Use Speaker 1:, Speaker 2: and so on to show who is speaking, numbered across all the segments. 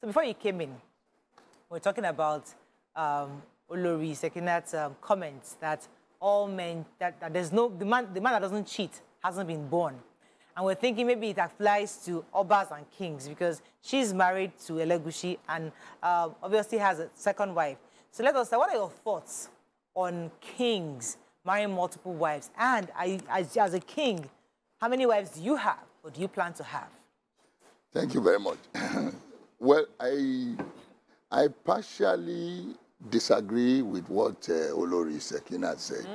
Speaker 1: So before you came in, we're talking about Olori Sekinat's comments that all men, that there's no, the man that doesn't cheat hasn't been born. And we're thinking maybe it applies to Obas and kings because she's married to Elegushi and obviously has a second wife. So let us know, what are your thoughts on kings marrying multiple wives? And as a king, how many wives do you have or do you plan to have?
Speaker 2: Thank you very much. Well, I partially disagree with what Olori Sekinat said.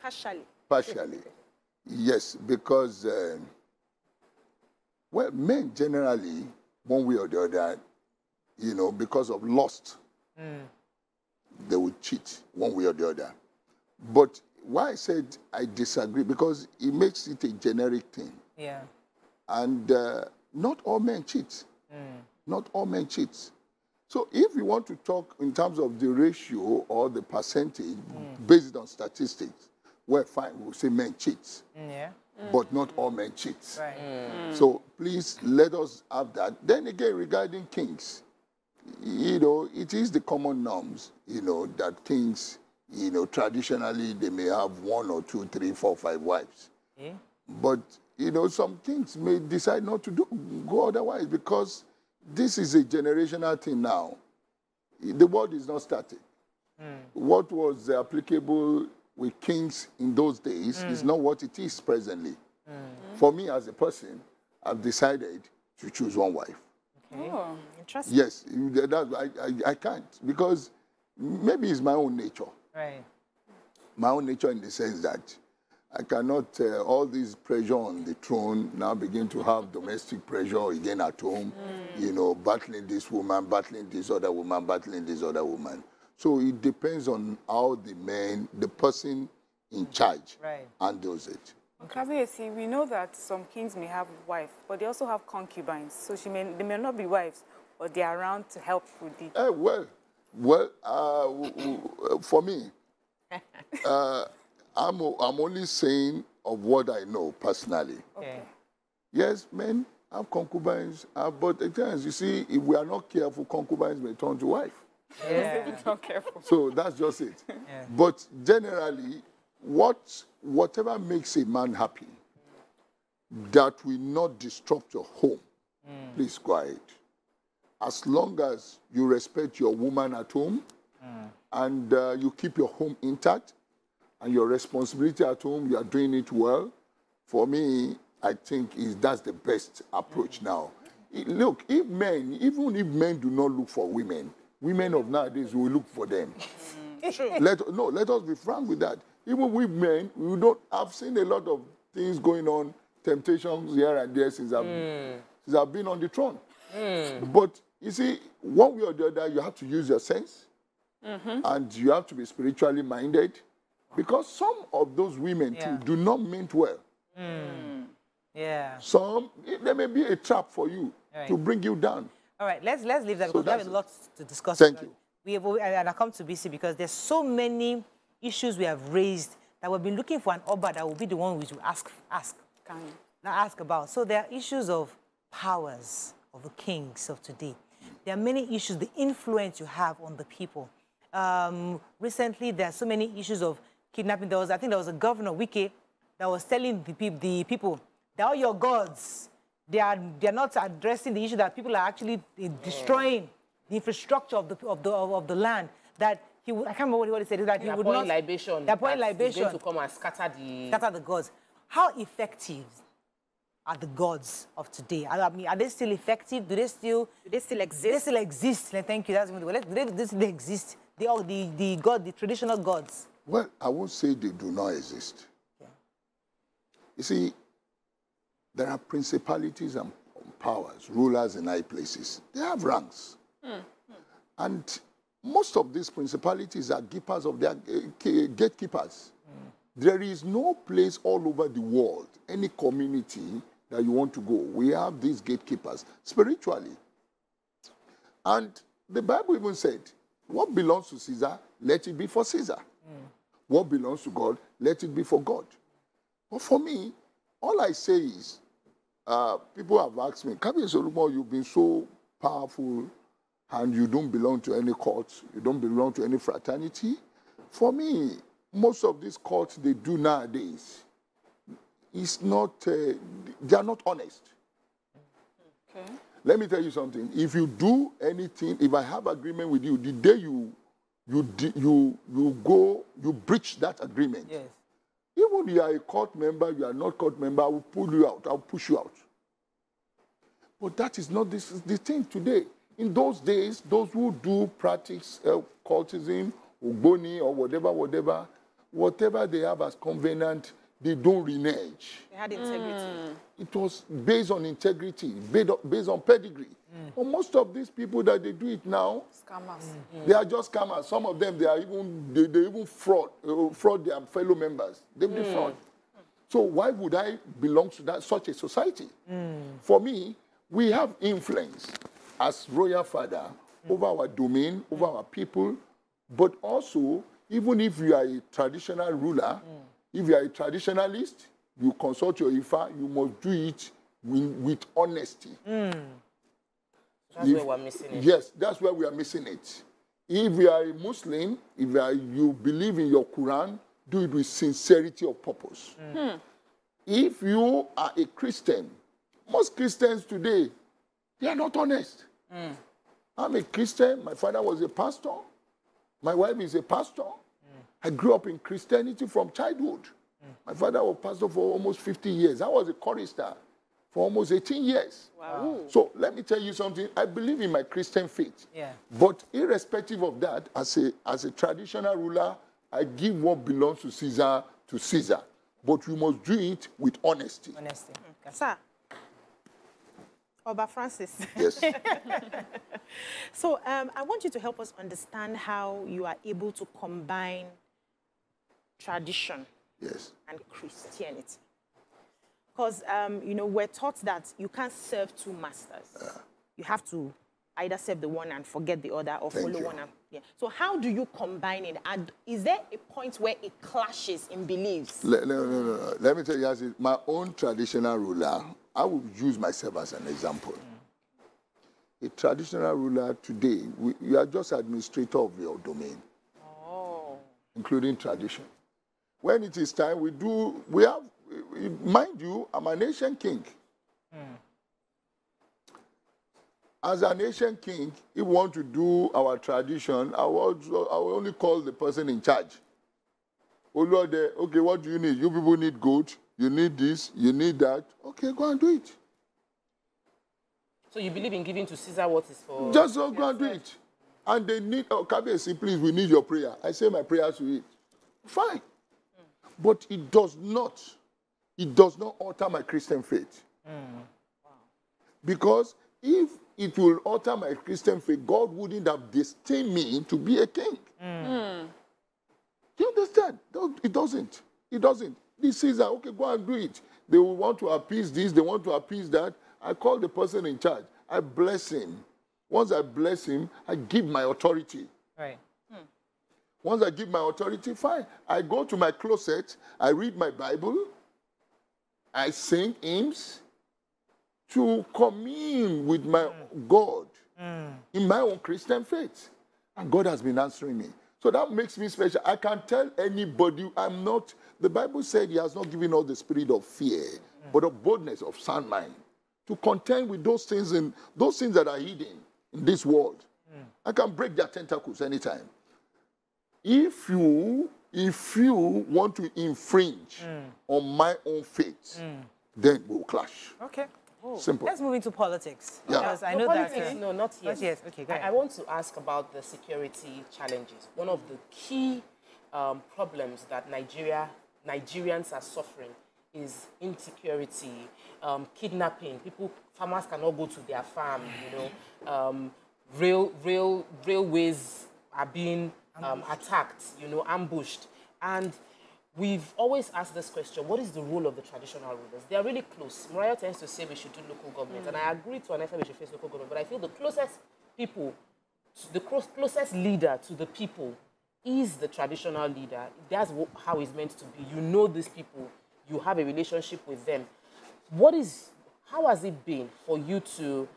Speaker 1: Partially.
Speaker 2: Partially. Yes, because, well, men generally, one way or the other, you know, because of lust, they will cheat one way or the other. But why I said I disagree, because it makes it a generic thing.
Speaker 1: Yeah.
Speaker 2: And not all men cheat. Not all men cheat. So if you want to talk in terms of the ratio or the percentage based on statistics, well, fine, we'll say men cheat.
Speaker 1: Yeah.
Speaker 2: But not all men cheat.
Speaker 1: Right.
Speaker 2: So please let us have that. Then again, regarding kings, you know, it is the common norms, you know, that kings, you know, traditionally they may have 1 or 2, 3, 4, 5 wives.
Speaker 1: Yeah.
Speaker 2: But, you know, some kings may decide not to go otherwise because this is a generational thing now. The world is not static. What was applicable with kings in those days is not what it is presently. For me as a person, I've decided to choose one wife.
Speaker 1: Okay. Oh, interesting.
Speaker 2: Yes, I can't because maybe it's my own nature.
Speaker 1: Right.
Speaker 2: My own nature in the sense that I cannot, all this pressure on the throne now begin to have domestic pressure again at home, you know, battling this woman, battling this other woman, battling this other woman. So it depends on how the man, the person in charge, handles it.
Speaker 3: Kabiyesi, we know that some kings may have a wife, but they also have concubines. So they may not be wives, but they are around to help with the...
Speaker 2: For me, I'm only saying of what I know personally.
Speaker 1: Okay.
Speaker 2: Yes, men have concubines, but at times, you see, if we are not careful, concubines may turn to wife.
Speaker 3: Yeah. If not careful.
Speaker 2: So that's just it.
Speaker 1: Yeah.
Speaker 2: But generally, whatever makes a man happy, that will not disrupt your home, please go ahead. As long as you respect your woman at home and you keep your home intact and your responsibility at home, you are doing it well, for me, I think that's the best approach now. Look, even if men do not look for women, women of nowadays will look for them.
Speaker 1: True.
Speaker 2: Let us be frank with that. Even with men, I've seen a lot of things going on, temptations here and there since I've been on the throne. But you see, one way or the other, you have to use your sense, and you have to be spiritually minded, because some of those women too do not mean well.
Speaker 1: Yeah.
Speaker 2: There may be a trap for you to bring you down.
Speaker 1: All right, let's leave that because we have a lot to discuss.
Speaker 2: Thank you.
Speaker 1: And I come to BC because there's so many issues we have raised that we've been looking for an Oba that will be the one which will ask about. So there are issues of powers of the kings of today. There are many issues, the influence you have on the people. Recently, there are so many issues of kidnapping. I think there was a governor, Wike, that was telling the people, they're all your gods. They're not addressing the issue that people are actually destroying the infrastructure of the land. That he would, I can't remember what he said. That he would not
Speaker 4: libation.
Speaker 1: They're pouring libation.
Speaker 4: Going to come and scatter the
Speaker 1: gods. How effective are the gods of today? I mean, are they still effective? Do they still exist? They still exist. Thank you. That's the word. Do they still exist? The traditional gods.
Speaker 2: Well, I won't say they do not exist. Yeah. You see, there are principalities and powers, rulers in high places. They have ranks. And most of these principalities are keepers of their gatekeepers. There is no place all over the world, any community that you want to go. We have these gatekeepers spiritually. And the Bible even said, what belongs to Caesar, let it be for Caesar. What belongs to God, let it be for God. But for me, all I say is, people have asked me, Kabiyesi Olugbon, you've been so powerful and you don't belong to any cult, you don't belong to any fraternity, for me, most of these cults they do nowadays, it's not, they are not honest.
Speaker 3: Okay.
Speaker 2: Let me tell you something. If you do anything, if I have agreement with you, the day you breach that agreement.
Speaker 1: Yes.
Speaker 2: Even if you are a court member, you are not court member, I will pull you out. I will push you out. But that is not the thing today. In those days, those who do practice cultism, Ogboni, or whatever they have as covenant, they don't renege.
Speaker 3: They had integrity.
Speaker 2: It was based on integrity, based on pedigree. But most of these people that they do it now,
Speaker 3: Scammers.
Speaker 2: they are just scammers. Some of them, they even fraud their fellow members. They fraud. So why would I belong to such a society? For me, we have influence as royal father over our domain, over our people, but also, even if you are a traditional ruler, if you are a traditionalist, you consult your Ifa, you must do it with honesty.
Speaker 4: That's where we're missing it.
Speaker 2: Yes, that's where we are missing it. If you are a Muslim, if you believe in your Quran, do it with sincerity of purpose. If you are a Christian, most Christians today, they are not honest. I'm a Christian. My father was a pastor. My wife is a pastor. I grew up in Christianity from childhood. My father was pastor for almost 50 years. I was a chorister for almost 18 years.
Speaker 3: Wow.
Speaker 2: So let me tell you something. I believe in my Christian faith.
Speaker 1: Yeah.
Speaker 2: But irrespective of that, as a traditional ruler, I give what belongs to Caesar. But you must do it with honesty.
Speaker 1: Honesty.
Speaker 5: Sir, Oba Francis.
Speaker 2: Yes.
Speaker 5: So I want you to help us understand how you are able to combine tradition and Christianity. Because, you know, we're taught that you can't serve two masters. You have to either serve the one and forget the other, or follow one. And, So how do you combine it? And is there a point where it clashes in beliefs?
Speaker 2: No. Let me tell you, as my own traditional ruler, I will use myself as an example. A traditional ruler today, you are just administrator of your domain, including tradition. When it is time, we have, mind you, I'm an ancient king. As an ancient king, if we want to do our tradition, I will only call the person in charge. Olori, okay, what do you need? You people need goat, you need this, you need that. Okay, go and do it.
Speaker 4: So you believe in giving to Caesar what is for...
Speaker 2: Just go and do it. And they need, Kabiyesi, please, we need your prayer. I say my prayers to it. Fine. But it does not alter my Christian faith. Because if it will alter my Christian faith, God wouldn't have destined me to be a king. Do you understand? It doesn't. It doesn't. This is, okay, go and do it. They will want to appease this, they want to appease that. I call the person in charge. I bless him. Once I bless him, I give my authority.
Speaker 1: Right.
Speaker 2: Once I give my authority, fine. I go to my closet, I read my Bible, I sing hymns to commune with my God in my own Christian faith. And God has been answering me. So that makes me special. I can tell anybody I'm not, the Bible said he has not given us the spirit of fear, but of boldness, of sound mind, to contend with those things that are hidden in this world. I can break their tentacles anytime. If you want to infringe on my own faith, then we'll clash.
Speaker 1: Okay.
Speaker 2: Simple.
Speaker 1: Let's move into politics.
Speaker 2: Yeah.
Speaker 1: Because I know that...
Speaker 4: no, not yet.
Speaker 1: Not yet. Okay, go ahead.
Speaker 4: I want to ask about the security challenges. One of the key problems that Nigerians are suffering is insecurity, kidnapping. Farmers cannot go to their farm, you know. Railways are being attacked, you know, ambushed. And we've always asked this question, what is the role of the traditional rulers? They are really close. Mariah tends to say we should do local government, and I agree to an extent we should face local government, but I feel the closest people, the closest leader to the people is the traditional leader. That's how it's meant to be. You know these people, you have a relationship with them. How has it been for you to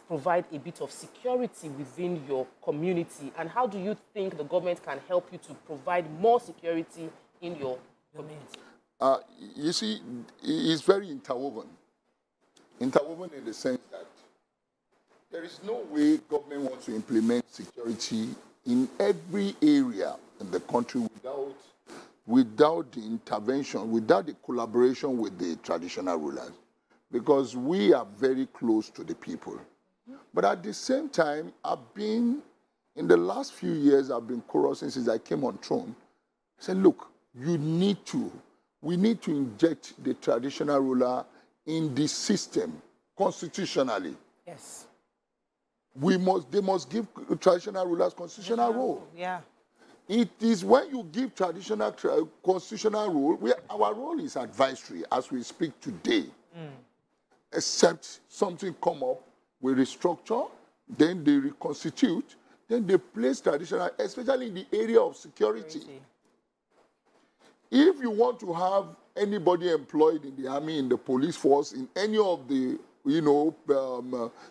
Speaker 4: provide a bit of security within your community? And how do you think the government can help you to provide more security in your community?
Speaker 2: You see, it's very interwoven. Interwoven in the sense that there is no way government wants to implement security in every area in the country without the intervention, without the collaboration with the traditional rulers, because we are very close to the people. But at the same time, in the last few years, I've been chorusing since I came on throne. I said, look, we need to inject the traditional ruler in the system constitutionally.
Speaker 1: Yes.
Speaker 2: They must give traditional rulers constitutional role.
Speaker 1: Yeah.
Speaker 2: It is when you give traditional constitutional role, our role is advisory as we speak today. Except something come up, we restructure, then they reconstitute, then they place traditional, especially in the area of security. If you want to have anybody employed in the army, in the police force, in any of the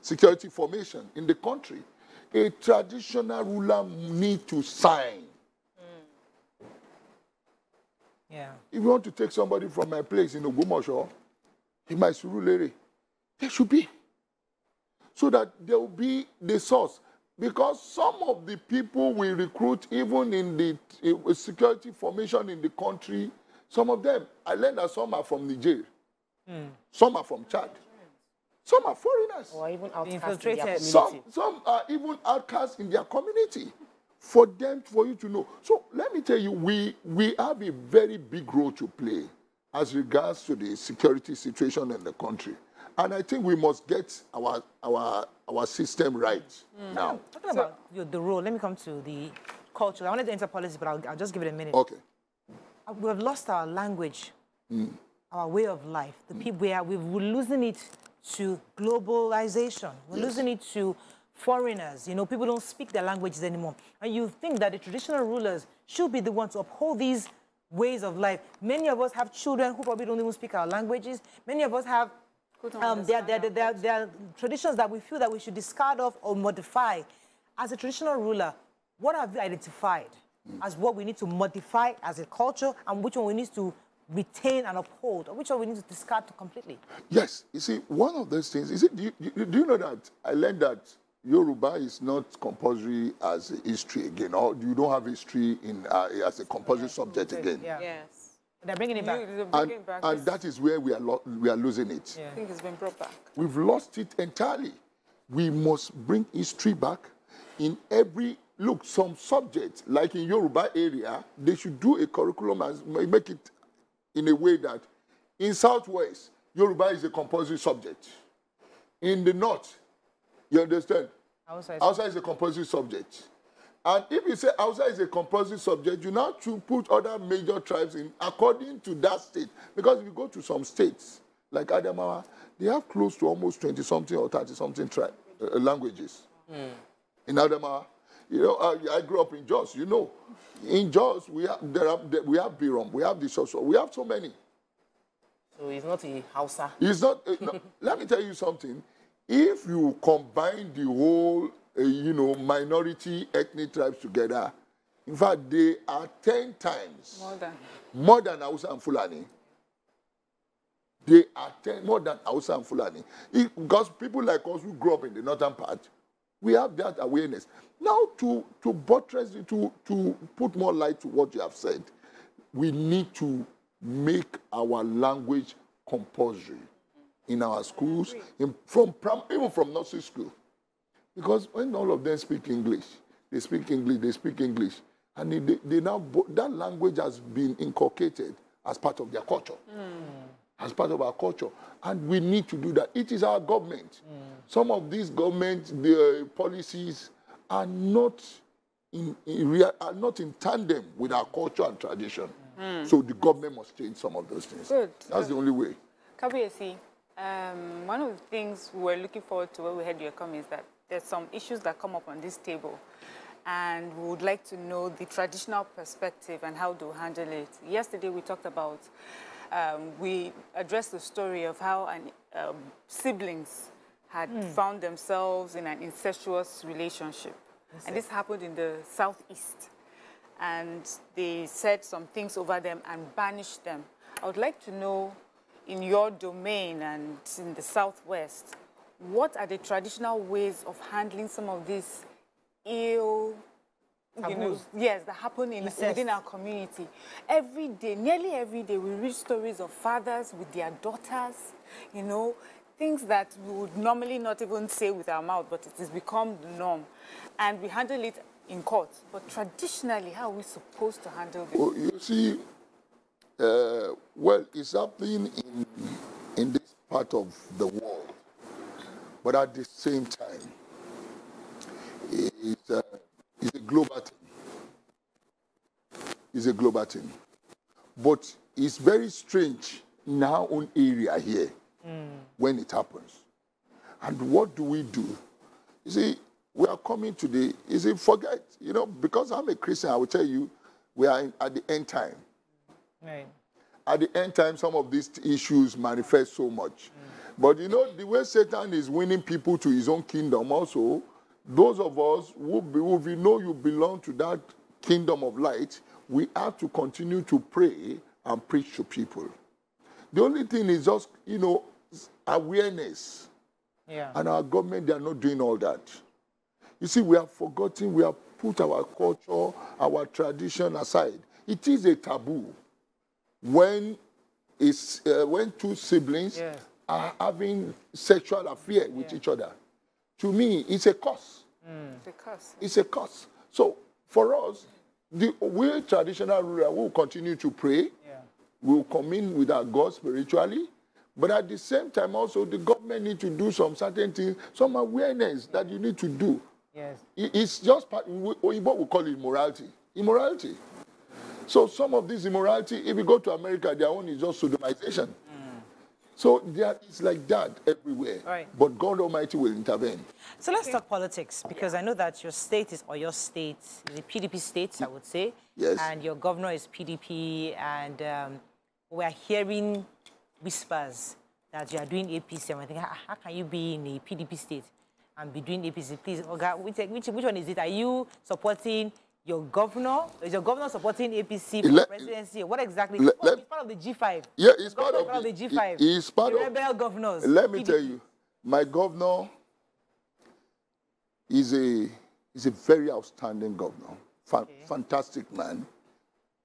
Speaker 2: security formation in the country, a traditional ruler needs to sign.
Speaker 1: Yeah.
Speaker 2: If you want to take somebody from my place in Ogumosho, in my Surulere, there should be. So that there will be the source. Because some of the people we recruit, even in the security formation in the country, some of them, I learned that some are from Niger. Some are from Chad. Some are foreigners.
Speaker 4: Or even outcasts
Speaker 1: in
Speaker 4: in their
Speaker 1: community.
Speaker 2: Some are even outcasts in their community. For you to know. So let me tell you, we have a very big role to play as regards to the security situation in the country. And I think we must get our system right now.
Speaker 1: Talking about the role, let me come to the culture. I wanted to enter policy, but I'll just give it a minute.
Speaker 2: Okay.
Speaker 1: We have lost our language, our way of life. The people we're losing it to globalization. We're losing it to foreigners. You know, people don't speak their languages anymore. And you think that the traditional rulers should be the ones to uphold these ways of life. Many of us have children who probably don't even speak our languages. Many of us have there are traditions that we feel that we should discard off or modify. As a traditional ruler, what have you identified as what we need to modify as a culture, and which one we need to retain and uphold, or which one we need to discard completely?
Speaker 2: Yes. You see, one of those things, do you know that I learned that Yoruba is not compulsory as a history again, or you don't have history as a compulsory subject again?
Speaker 1: Yeah.
Speaker 3: Yes.
Speaker 1: They're bringing it back.
Speaker 2: And that is where we are losing it.
Speaker 1: Yeah.
Speaker 3: I think it's been brought back.
Speaker 2: We've lost it entirely. We must bring history back in every... Look, some subjects, like in Yoruba area, they should do a curriculum and make it in a way that in Southwest, Yoruba is a compulsory subject. In the North, you understand? Hausa is a compulsory subject. And if you say Hausa is a compulsory subject, you now to put other major tribes in according to that state. Because if you go to some states, like Adamawa, they have close to almost 20-something or 30-something languages. In Adamawa, you know, I grew up in Jos, you know. In Jos, we have Birom, we have the Soso, we have so many.
Speaker 4: So it's not a Hausa.
Speaker 2: It's not, no, let me tell you something. If you combine the whole, minority ethnic tribes together, in fact, they are 10 times more than Hausa and Fulani. They are more than Hausa and Fulani. Because people like us who grew up in the northern part, we have that awareness. Now, to buttress, to put more light to what you have said, we need to make our language compulsory in our schools, even from nursery school. Because when all of them speak English, they speak English, and they now, that language has been inculcated as part of their culture, as part of our culture. And we need to do that. It is our government. Some of these government policies are not in tandem with our culture and tradition. So the government must change some of those things.
Speaker 3: Good.
Speaker 2: That's the only way.
Speaker 3: Kabiyesi, one of the things we were looking forward to when we had your comment is that there's some issues that come up on this table, and we would like to know the traditional perspective and how to handle it. Yesterday we talked about, we addressed the story of how siblings had found themselves in an incestuous relationship. And this happened in the southeast. And they said some things over them and banished them. I would like to know, in your domain and in the southwest, what are the traditional ways of handling some of these ill, that happen within our community? Every day, nearly every day, we read stories of fathers with their daughters, things that we would normally not even say with our mouth, but it has become the norm. And we handle it in court. But traditionally, how are we supposed to handle this?
Speaker 2: Well, you see, well, it's happening in this part of the world. But at the same time, it's a global thing. It's a global thing. But it's very strange in our own area here when it happens. And what do we do? You see, we are coming today. You see, forget, because I'm a Christian, I will tell you, we are at the end time.
Speaker 1: Right.
Speaker 2: At the end time, some of these issues manifest so much. But the way Satan is winning people to his own kingdom also, those of us who we know you belong to that kingdom of light, we have to continue to pray and preach to people. The only thing is just, awareness.
Speaker 1: Yeah.
Speaker 2: And our government, they are not doing all that. You see, we have forgotten, we have put our culture, our tradition aside. It is a taboo when two siblings are having sexual affair with each other. To me, it's a curse.
Speaker 3: It's a curse.
Speaker 2: It's a curse. So for us, we traditional ruler will continue to pray. We'll come in with our God spiritually. But at the same time, also, the government need to do some certain things, some awareness that you need to do.
Speaker 1: Yes.
Speaker 2: It's just what we call immorality. Immorality. So some of this immorality, if you go to America, their own is just sodomization. So it's like that everywhere.
Speaker 1: Right.
Speaker 2: But God Almighty will intervene.
Speaker 1: So let's talk politics, because I know that your state is, or your state is a PDP state, I would say.
Speaker 2: Yes.
Speaker 1: And your governor is PDP, and we're hearing whispers that you are doing APC. And I think, how can you be in a PDP state and be doing APC? Please, Oga, which one is it? Are you supporting your governor? Is your governor supporting APC for the presidency? What exactly? He's part of the G5.
Speaker 2: Yeah, he's part
Speaker 1: of
Speaker 2: of
Speaker 1: the G5.
Speaker 2: He's part
Speaker 1: the
Speaker 2: of
Speaker 1: rebel governors.
Speaker 2: Let me
Speaker 1: PDP.
Speaker 2: tell you, my governor is a very outstanding governor. Fantastic man.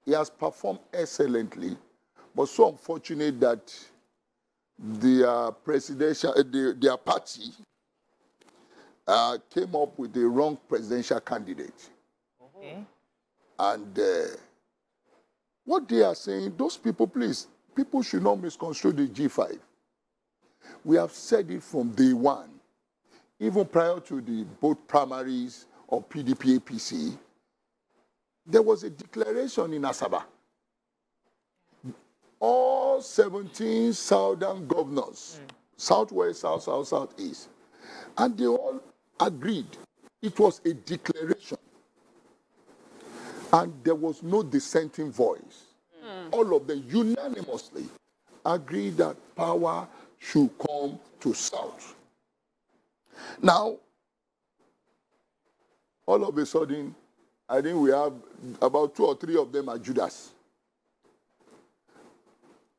Speaker 2: He has performed excellently, but so unfortunate that their party came up with the wrong presidential candidate.
Speaker 1: Okay.
Speaker 2: And what they are saying, those people, please, people should not misconstrue the G5. We have said it from day one. Even prior to both primaries of PDP APC, there was a declaration in Asaba. All 17 southern governors, southwest, south, southeast, and they all agreed. It was a declaration. And there was no dissenting voice. All of them unanimously agreed that power should come to South. Now, all of a sudden, I think we have about 2 or 3 of them are Judas.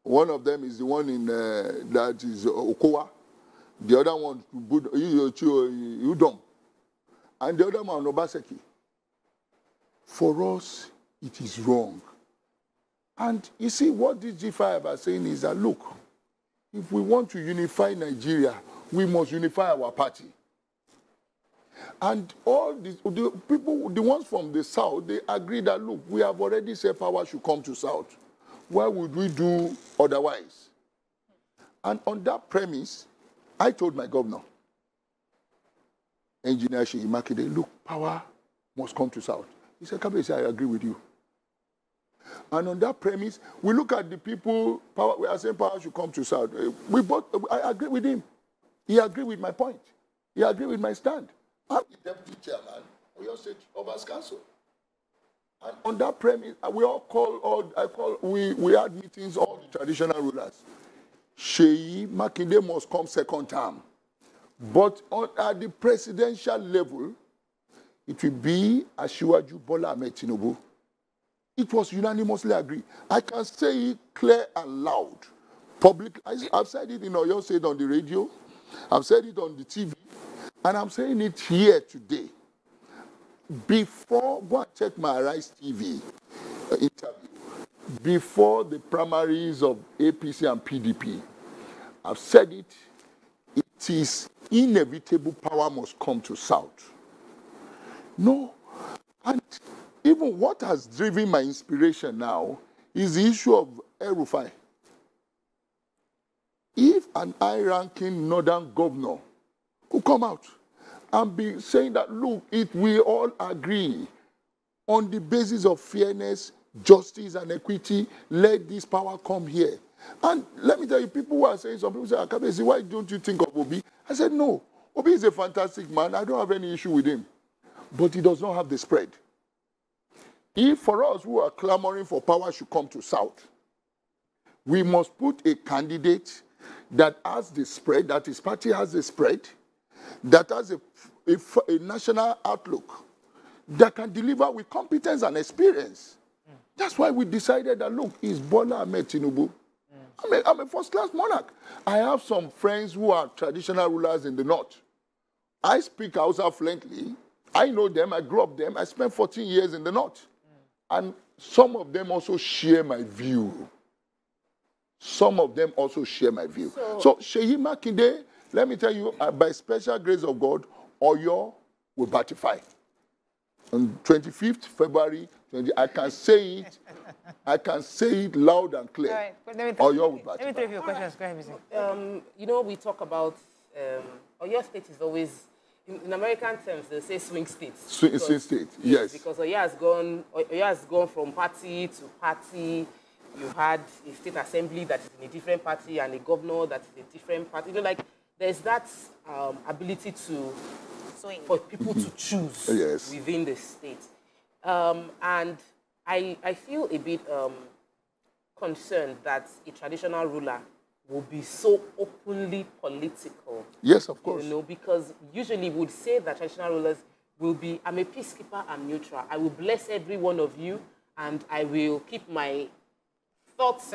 Speaker 2: One of them is the one in that is Okowa. The other one, Udom. And the other one, Obaseki. For us, it is wrong. And you see, what this G5 are saying is that, look, if we want to unify Nigeria, we must unify our party. And all the people, the ones from the South, they agree that, look, we have already said power should come to South. Why would we do otherwise? And on that premise, I told my governor, Engineer Sheyi Makinde, look, power must come to South. He said, Kabesi, I agree with you. And on that premise, we look at the people, we are saying power should come to South. I agree with him. He agreed with my point. He agreed with my stand. I'm the deputy chairman of your state Oba's Council. And on that premise, we had meetings, all the traditional rulers. Sheyi Makinde must come second term. But at the presidential level, it will be Asiwaju Bola Ahmed Tinubu. It was unanimously agreed. I can say it clear and loud. Public, I've said it in Oyo State on the radio. I've said it on the TV. And I'm saying it here today. Before, go and check my Arise TV interview. Before the primaries of APC and PDP, I've said it. It is inevitable power must come to South. No. And even what has driven my inspiration now is the issue of El-Rufai. If an high-ranking northern governor who come out and be saying that, look, if we all agree on the basis of fairness, justice, and equity, let this power come here. And let me tell you, people who are saying, some people say, Akabesi, why don't you think of Obi? I said, no. Obi is a fantastic man. I don't have any issue with him. But he does not have the spread. If for us who are clamoring for power should come to South, we must put a candidate that has the spread, that his party has the spread, that has a national outlook, that can deliver with competence and experience. That's why we decided that, look, it's Bola Ahmed Tinubu. I'm a first-class monarch. I have some friends who are traditional rulers in the north. I speak Hausa fluently. I know them. I grew up them. I spent 14 years in the north. And some of them also share my view. Some of them also share my view. So Seyi Makinde, let me tell you, by special grace of God, Oyo will batify. On 25th February, I can say it. I can say it loud and clear.
Speaker 1: All right,
Speaker 2: Oyo will batify.
Speaker 1: Let me throw your questions. Go ahead,
Speaker 4: you know, we talk about Oyo State is always, in American terms, they say swing states.
Speaker 2: Swing state, yes.
Speaker 4: Because Oyo has gone from party to party. You had a state assembly that is in a different party and a governor that is a different party. You know, like, there's that ability for people to choose within the state. And I feel a bit concerned that a traditional ruler will be so openly political.
Speaker 2: Yes, of course.
Speaker 4: You know, because usually we would say that traditional rulers will be, I'm a peacekeeper, I'm neutral. I will bless every one of you, and I will keep my thoughts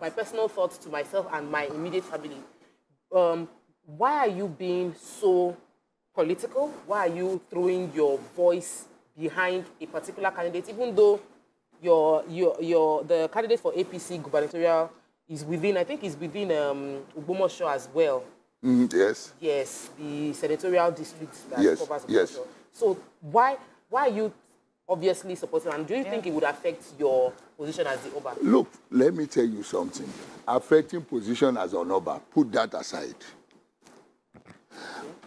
Speaker 4: my personal thoughts to myself and my immediate family. Why are you being so political? Why are you throwing your voice behind a particular candidate, even though the candidate for APC gubernatorial is within, I think, is within Ogbomoso as well.
Speaker 2: Yes.
Speaker 4: Yes, the senatorial district that covers Ogbomoso.
Speaker 2: Yes.
Speaker 4: So why are you obviously supporting, and do you think it would affect your position as the Oba?
Speaker 2: Look, let me tell you something. Affecting position as an Oba, put that aside.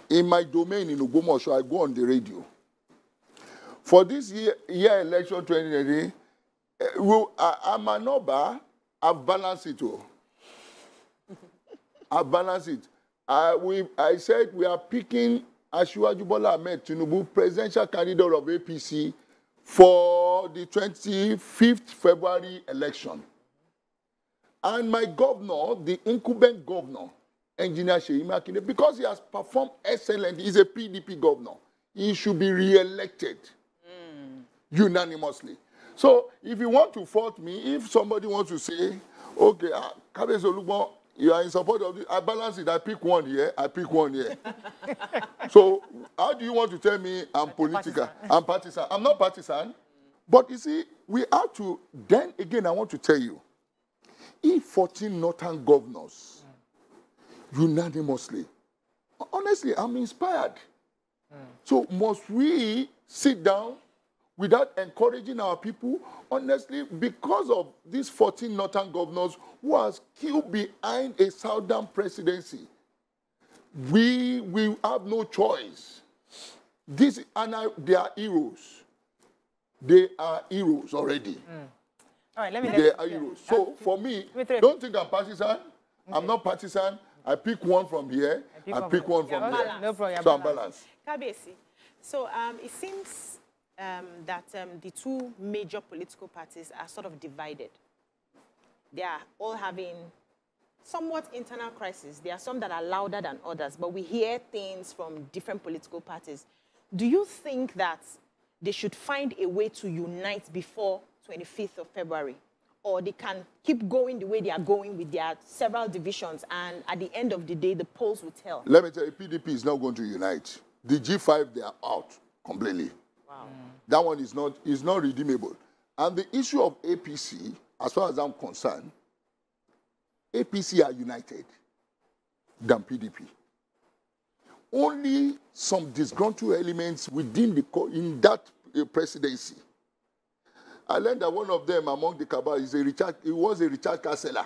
Speaker 2: In my domain in Ogbomoso, I go on the radio. For this year election 2020, I'm an Oba. I've balanced it all. I've balanced it. I said we are picking Asiwaju Bola Ahmed Tinubu, presidential candidate of APC, for the 25th February election. And my governor, the incumbent governor, Engineer Seyi Makinde, because he has performed excellently, he's a PDP governor, he should be re-elected unanimously. So if you want to fault me, if somebody wants to say, okay, Kabiyesi Olugbon, you are in support of this, I balance it, I pick one here, I pick one here. So how do you want to tell me I'm political? I'm partisan. I'm not partisan. But you see, we have to, then again, I want to tell you, if 14 northern governors unanimously, honestly, I'm inspired. So must we sit down without encouraging our people? Honestly, because of these 14 northern governors who are queued behind a southern presidency, we will have no choice. They are heroes. They are heroes already.
Speaker 1: All right, let me
Speaker 2: they are heroes. So for me, don't think I'm partisan. I'm not partisan. I pick one from here. I pick one from there.
Speaker 1: No problem.
Speaker 2: So I'm balanced.
Speaker 5: Kabiyesi, so it seems that the two major political parties are sort of divided. They are all having somewhat internal crisis. There are some that are louder than others, but we hear things from different political parties. Do you think that they should find a way to unite before 25th of February? Or they can keep going the way they are going with their several divisions, and at the end of the day, the polls will tell?
Speaker 2: Let me tell you, PDP is not going to unite. The G5, they are out completely.
Speaker 5: Wow.
Speaker 2: That one is not redeemable. And the issue of APC, as far as I'm concerned, APC are united than PDP. Only some disgruntled elements within in that presidency. I learned that one of them among the cabal was a Richard Kassela,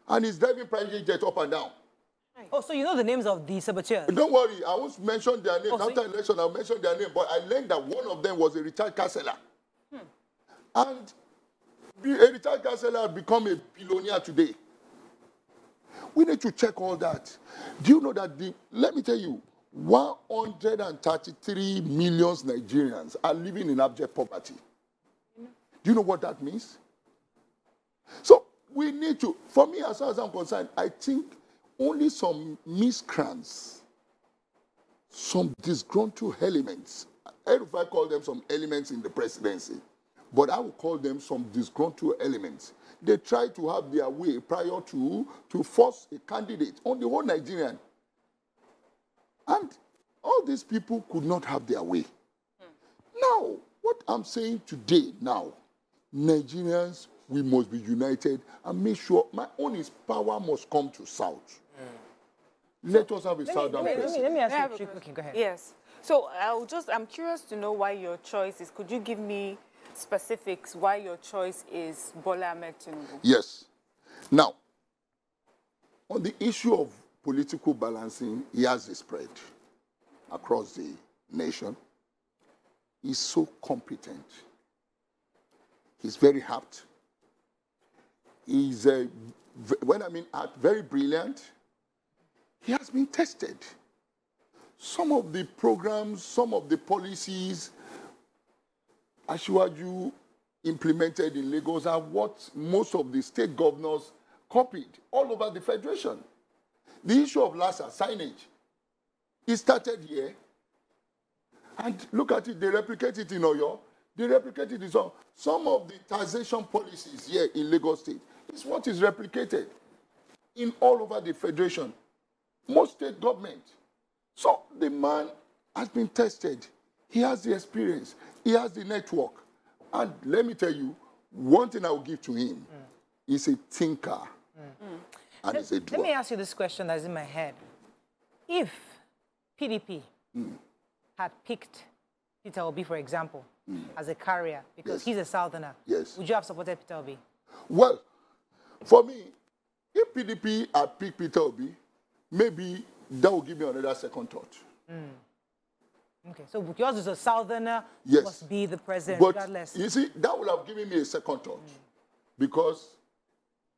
Speaker 2: and he's driving private jet up and down.
Speaker 1: Oh, so you know the names of the saboteurs?
Speaker 2: Don't worry, I won't mention their name.
Speaker 1: Oh,
Speaker 2: after election, I'll mention their name. But I learned that one of them was a Richard Kassela. And a Richard Kassela has become a billionaire today. We need to check all that. Do you know that let me tell you, 133 million Nigerians are living in abject poverty. Do you know what that means? So we need to, for me, as far as I'm concerned, I think only some miscreants, some disgruntled elements, if I call them some elements in the presidency, but I would call them some disgruntled elements. They try to have their way prior to force a candidate on the whole Nigerian. And all these people could not have their way. Now, what I'm saying today now, Nigerians, we must be united and make sure my own is power must come to South. Let us have a Southern president.
Speaker 1: Let me ask you quickly. Go ahead.
Speaker 3: Yes. So I'm curious to know why your choice is. Could you give me specifics why your choice is Bola Ahmed Tinubu?
Speaker 2: Yes. Now, on the issue of political balancing, he has a spread across the nation. He's so competent. He's very apt. He's, when I mean apt, very brilliant. He has been tested. Some of the programs, some of the policies Asiwaju implemented in Lagos are what most of the state governors copied all over the federation. The issue of LASA signage, it started here. And look at it, they replicate it in Oyo. They replicate it in some of the taxation policies here in Lagos State. It's what is replicated in all over the federation. Most state government. So the man has been tested. He has the experience. He has the network. And let me tell you, one thing I will give to him is a thinker. And he's a doer.
Speaker 1: Let me ask you this question that's in my head. If PDP had picked Peter Obi, for example, as a carrier, because he's a Southerner, would you have supported Peter Obi?
Speaker 2: Well, for me, if PDP had picked Peter Obi, maybe that would give me another second thought.
Speaker 1: Okay, so yours is a Southerner, must be the president,
Speaker 2: but
Speaker 1: regardless.
Speaker 2: You see, that would have given me a second thought. Because,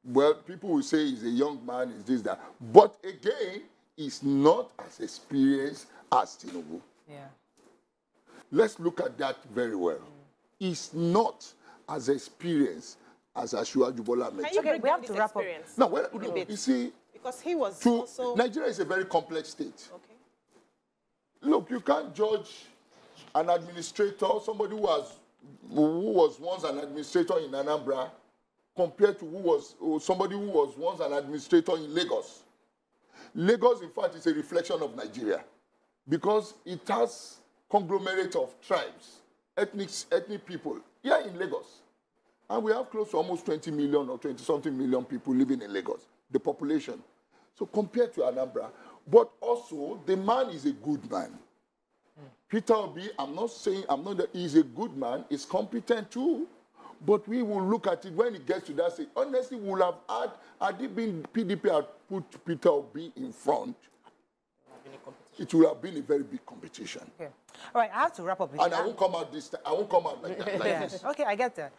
Speaker 2: well, people will say he's a young man, is this, that. But again, he's not as experienced as Tinubu.
Speaker 1: Yeah.
Speaker 2: Let's look at that very well. He's not as experienced as Asiwaju Bola Ahmed.
Speaker 5: Okay, we have
Speaker 1: to wrap up.
Speaker 2: No, well, you see,
Speaker 5: because he was also...
Speaker 2: Nigeria is a very complex state.
Speaker 5: Okay.
Speaker 2: Look, you can't judge an administrator, somebody who was once an administrator in Anambra, compared to somebody who was once an administrator in Lagos. Lagos, in fact, is a reflection of Nigeria because it has conglomerate of tribes, ethnic people here in Lagos. And we have close to almost 20 million or 20-something million people living in Lagos, the population. So compared to Anambra, but also the man is a good man. Peter Obi, I'm not saying he's a good man, he's competent too, but we will look at it when it gets to that stage. Honestly, we will have had it been PDP had put Peter Obi in front, it would have been a very big competition.
Speaker 1: Okay. All right, I have to wrap up with
Speaker 2: and I won't come out this time. I won't come out like that.
Speaker 1: Okay, I get that.